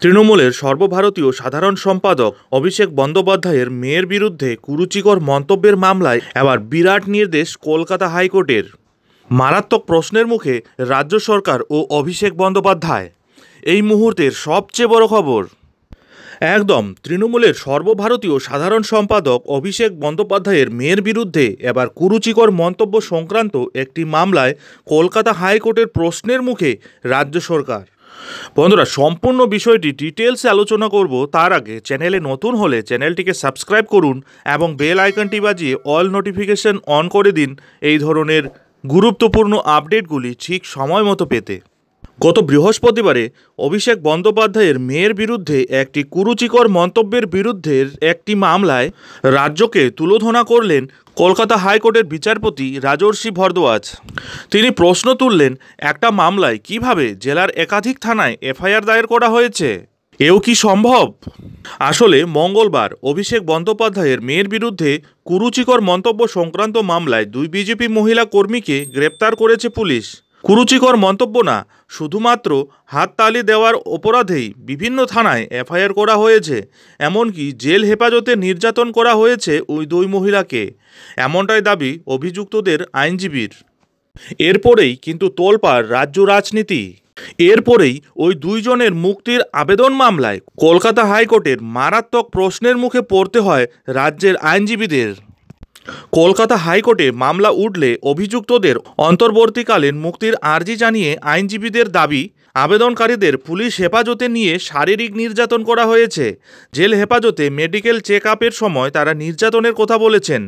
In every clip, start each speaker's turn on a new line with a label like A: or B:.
A: তৃণমূলের সর্বভারতীয় সাধারণ সম্পাদক অভিষেক বন্দ্যোপাধ্যায়ের মেয়ের বিরুদ্ধে কুরুচিকর মন্তব্যের মামলায় এবার বিরাট নির্দেশ কলকাতা হাইকোর্টের। মারাত্মক প্রশ্নের মুখে রাজ্য সরকার ও অভিষেক বন্দ্যোপাধ্যায়। এই মুহূর্তের সবচেয়ে বড় খবর, একদম তৃণমূলের সর্বভারতীয় সাধারণ সম্পাদক অভিষেক বন্দ্যোপাধ্যায়ের মেয়ের বিরুদ্ধে এবার কুরুচিকর মন্তব্য সংক্রান্ত একটি মামলায় কলকাতা হাইকোর্টের প্রশ্নের মুখে রাজ্য সরকার। বন্ধুরা, সম্পূর্ণ বিষয়টি ডিটেলসে আলোচনা করব। তার আগে চ্যানেলে নতুন হলে চ্যানেলটিকে সাবস্ক্রাইব করুন এবং বেল আইকনটি বাজিয়ে অল নোটিফিকেশন অন করে দিন এই ধরনের গুরুত্বপূর্ণ আপডেটগুলি ঠিক সময় মতো পেতে। গত বৃহস্পতিবারে অভিষেক বন্দ্যোপাধ্যায়ের মেয়ের বিরুদ্ধে একটি কুরুচিকর মন্তব্যের বিরুদ্ধে একটি মামলায় রাজ্যকে তুলোধনা করলেন কলকাতা হাইকোর্টের বিচারপতি রাজর্ষি ভরদ্বাজ। তিনি প্রশ্ন তুললেন, একটা মামলায় কিভাবে জেলার একাধিক থানায় এফআইআর দায়ের করা হয়েছে, এও কি সম্ভব? আসলে মঙ্গলবার অভিষেক বন্দ্যোপাধ্যায়ের মেয়ের বিরুদ্ধে কুরুচিকর মন্তব্য সংক্রান্ত মামলায় দুই বিজেপি মহিলা কর্মীকে গ্রেপ্তার করেছে পুলিশ। কুরুচিকর মন্তব্য না, শুধুমাত্র হাততালি দেওয়ার অপরাধেই বিভিন্ন থানায় এফআইআর করা হয়েছে। এমনকি জেল হেফাজতে নির্যাতন করা হয়েছে ওই দুই মহিলাকে, এমনটাই দাবি অভিযুক্তদের আইনজীবীর। এরপরেই কিন্তু তোলপাড় রাজ্য রাজনীতি। এরপরেই ওই দুইজনের মুক্তির আবেদন মামলায় কলকাতা হাইকোর্টের মারাত্মক প্রশ্নের মুখে পড়তে হয় রাজ্যের আইনজীবীদের। কলকাতা হাইকোর্টে মামলা উঠলে অভিযুক্তদের অন্তর্বর্তীকালীন মুক্তির আর্জি জানিয়ে আইনজীবীদের দাবি, আবেদনকারীদের পুলিশ হেফাজতে নিয়ে শারীরিক নির্যাতন করা হয়েছে। জেল হেফাজতে মেডিকেল চেক আপের সময় তারা নির্যাতনের কথা বলেছেন।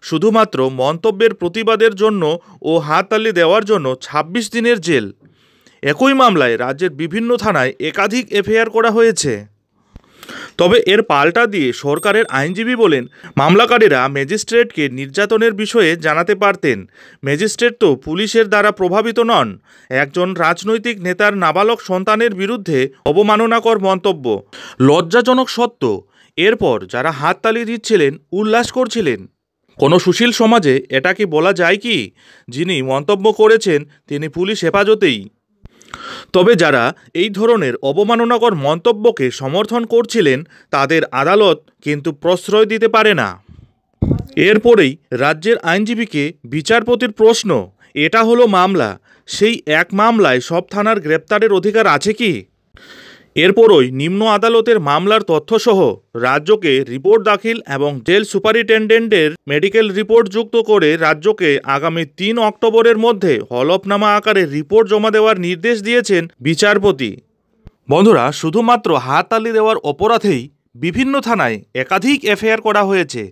A: শুধুমাত্র মন্তব্যের প্রতিবাদের জন্য ও হাততালি দেওয়ার জন্য ২৬ দিনের জেল। একই মামলায় রাজ্যের বিভিন্ন থানায় একাধিক এফআইআর করা হয়েছে। তবে এর পাল্টা দিয়ে সরকারের আইনজীবী বলেন, মামলাকারীরা ম্যাজিস্ট্রেটকে নির্যাতনের বিষয়ে জানাতে পারতেন। ম্যাজিস্ট্রেট তো পুলিশের দ্বারা প্রভাবিত নন। একজন রাজনৈতিক নেতার নাবালক সন্তানের বিরুদ্ধে অবমাননাকর মন্তব্য লজ্জাজনক সত্য। এরপর যারা হাততালি দিচ্ছিলেন, উল্লাস করছিলেন, কোনো সুশীল সমাজে এটা কি বলা যায় কি যিনি মন্তব্য করেছেন তিনি পুলিশ হেফাজতেই? তবে যারা এই ধরনের অবমাননাকর মন্তব্যকে সমর্থন করছিলেন তাদের আদালত কিন্তু প্রশ্রয় দিতে পারে না। এরপরেই রাজ্যের আইনজীবীকে বিচারপতির প্রশ্ন, এটা হলো মামলা, সেই এক মামলায় সব থানার গ্রেপ্তারের অধিকার আছে কি? এরপরই নিম্ন আদালতের মামলার তথ্যসহ রাজ্যকে রিপোর্ট দাখিল এবং জেল সুপারিনটেন্ডেন্টের মেডিকেল রিপোর্ট যুক্ত করে রাজ্যকে আগামী ৩ অক্টোবরের মধ্যে হলফনামা আকারে রিপোর্ট জমা দেওয়ার নির্দেশ দিয়েছেন বিচারপতি। বন্ধুরা, শুধুমাত্র হাততালি দেওয়ার অপরাধেই বিভিন্ন থানায় একাধিক এফআইআর করা হয়েছে।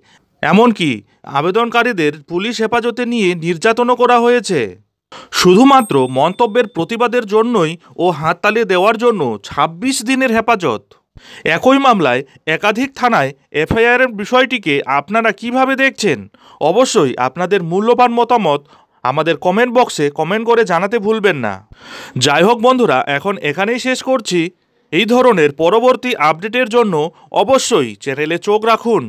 A: এমনকি আবেদনকারীদের পুলিশ হেফাজতে নিয়ে নির্যাতনও করা হয়েছে। শুধুমাত্র মন্তব্যের প্রতিবাদের জন্যই ও হাততালি দেওয়ার জন্য ২৬ দিনের হেফাজত। একই মামলায় একাধিক থানায় এফআইআরের বিষয়টিকে আপনারা কিভাবে দেখছেন? অবশ্যই আপনাদের মূল্যবান মতামত আমাদের কমেন্ট বক্সে কমেন্ট করে জানাতে ভুলবেন না। যাই হোক বন্ধুরা, এখন এখানেই শেষ করছি। এই ধরনের পরবর্তী আপডেটের জন্য অবশ্যই চ্যানেলে চোখ রাখুন।